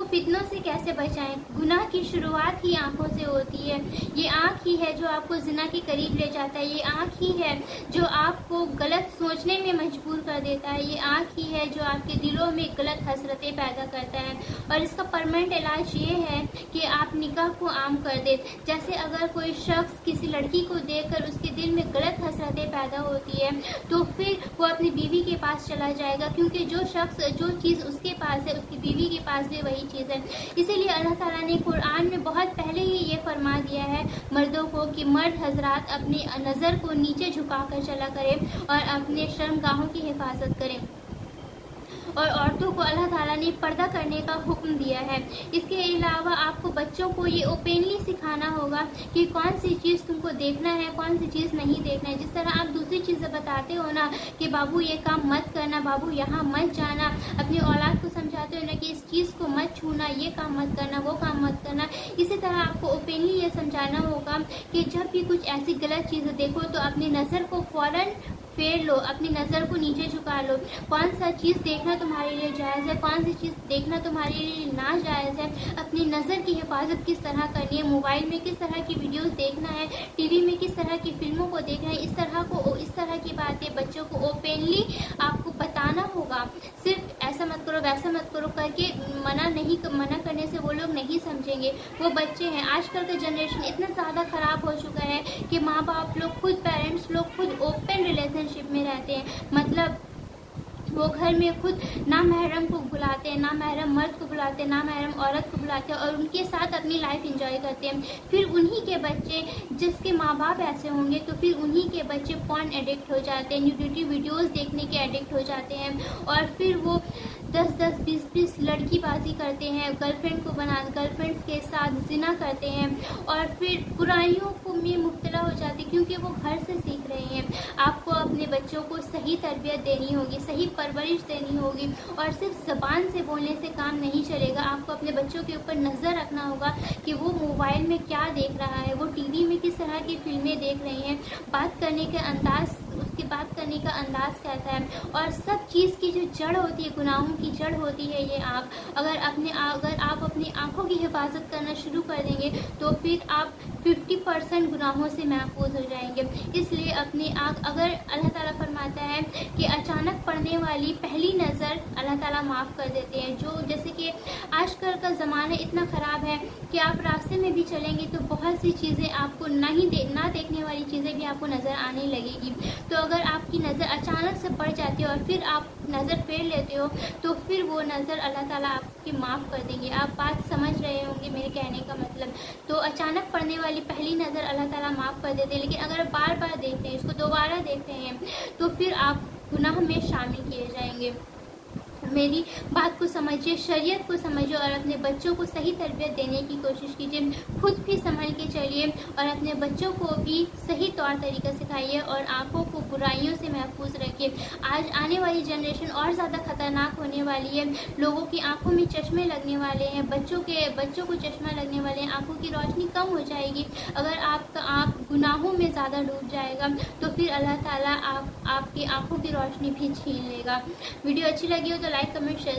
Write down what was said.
फितनों से कैसे बचाएं। गुनाह की शुरुआत ही आंखों से होती है। ये आंख ही है जो आपको जिना के करीब ले जाता है। ये आंख ही है जो आपको गलत सोचने में मजबूर कर देता है। ये आंख ही है जो आपके दिलों में गलत हसरतें पैदा करता है। और इसका परमानेंट इलाज ये है कि आप निकाह को आम कर दें। जैसे अगर कोई शख्स किसी लड़की को देखकर उसके दिल में गलत हसरतें पैदा होती है तो फिर वो अपनी बीवी के पास चला जाएगा, क्योंकि जो चीज़ उसके पास है उसकी बीवी के पास भी वही चीज़ है। इसीलिए अल्लाह ताला ने कुरान में बहुत पहले ही ये फरमा दिया है मर्दों को कि मर्द हजरात अपनी नज़र को नीचे झुकाकर चला करें और अपने शर्मगाहों की हिफाजत करें। और औरतों को अल्लाह ताला ने पर्दा करने का हुक्म दिया है। इसके अलावा आपको बच्चों को ये ओपनली सिखाना होगा कि कौन सी चीज़ तुमको देखना है, कौन सी चीज़ नहीं देखना है। जिस तरह आप दूसरी चीज़ें बताते हो ना कि बाबू ये काम मत करना, बाबू यहाँ मत जाना, अपनी औलाद को समझाते हो ना कि इस चीज़ को मत छूना, ये काम मत करना, वो काम मत करना। इसी तरह आपको ओपनली ये समझाना होगा कि जब भी कुछ ऐसी गलत चीज़ें देखो तो अपनी नज़र को फौरन फेर लो, अपनी नज़र को नीचे झुका लो। कौन सा चीज़ देखना तुम्हारे लिए जायज़ है, कौन सी चीज़ देखना तुम्हारे लिए नाजायज़ है। अपनी नज़र की हिफाजत किस तरह करनी है, मोबाइल में किस तरह की वीडियोस देखना है, टीवी में किस तरह की फिल्मों को देखना है, इस तरह की बातें बच्चों को ओपनली आपको बताना होगा। सिर्फ ऐसा मत करो वैसा मत करो करके मना करने से वो लोग नहीं समझेंगे। वो बच्चे हैं। आजकल का जनरेशन इतना ज़्यादा ख़राब हो चुका है कि माँ बाप लोग खुद, पेरेंट्स लोग खुद ओपन रिलेशनशिप में रहते हैं। मतलब वो घर में खुद नामहरम को बुलाते हैं, नामहरम मर्द को बुलाते हैं, नामहरम औरत को बुलाते हैं और उनके साथ अपनी लाइफ एंजॉय करते हैं। फिर उन्हीं के बच्चे, जिसके माँ बाप ऐसे होंगे तो फिर उन्हीं के बच्चे पॉर्न एडिक्ट हो जाते हैं, न्यूडिटी वीडियोस देखने के एडिक्ट हो जाते हैं और फिर वो 10-10, 20-20 लड़कीबाजी करते हैं, गर्लफ्रेंड्स के साथ जिना करते हैं और फिर बुराइयों में मुब्तला हो जाते हैं, क्योंकि वो घर से सीख रहे हैं। आपको अपने बच्चों को सही तरबियत देनी होगी, सही परवरिश देनी होगी और सिर्फ ज़बान से बोलने से काम नहीं चलेगा। आपको अपने बच्चों के ऊपर नज़र रखना होगा कि वो मोबाइल में क्या देख रहा है, वो टीवी में किस तरह की फिल्में देख रही हैं, बात करने का अंदाज कैसा है। और सब चीज़ की जो जड़ होती है, गुनाहों की जड़ होती है ये आँख। अगर आप अपनी आँखों की हिफाजत करना शुरू कर देंगे तो फिर आप 50% गुनाहों से महफूज हो जाएंगे। इसलिए अपनी आँख, अगर अल्लाह ताला फरमाता है कि अचानक पड़ने वाली पहली नज़र अल्लाह ताला माफ़ कर देते हैं। जो जैसे कि आजकल का ज़माना इतना ख़राब है कि आप रास्ते में भी चलेंगे तो बहुत सी चीज़ें आपको ना देखने वाली चीज़ें भी आपको नज़र आने लगेगी। तो अगर आपकी नज़र अचानक से पड़ जाती है और फिर आप नज़र फेर लेते हो तो फिर वो नज़र अल्लाह ताला आपकी माफ़ कर देंगे। आप बात समझ रहे होंगे मेरे कहने का मतलब। तो अचानक पड़ने वाली पहली नज़र अल्लाह ताला माफ़ कर देते हैं, लेकिन अगर बार बार देखते हैं, इसको दोबारा देखते हैं तो फिर आप गुनाह में शामिल किए जाएंगे। मेरी बात को समझिए, शरीयत को समझिए और अपने बच्चों को सही तरबियत देने की कोशिश कीजिए। खुद भी संभल के चलिए और अपने बच्चों को भी सही तौर तरीका सिखाइए और आँखों को बुराइयों से महफूज रखिए। आज आने वाली जनरेशन और ज़्यादा खतरनाक होने वाली है। लोगों की आंखों में चश्मे लगने वाले हैं, बच्चों को चश्मा लगने वाले हैं, आंखों की रोशनी कम हो जाएगी। अगर आपका आँख गुनाहों में ज़्यादा डूब जाएगा तो फिर अल्लाह ताला आपकी आंखों की रोशनी भी छीन लेगा। वीडियो अच्छी लगी हो तो लाइक, कमेंट, शेयर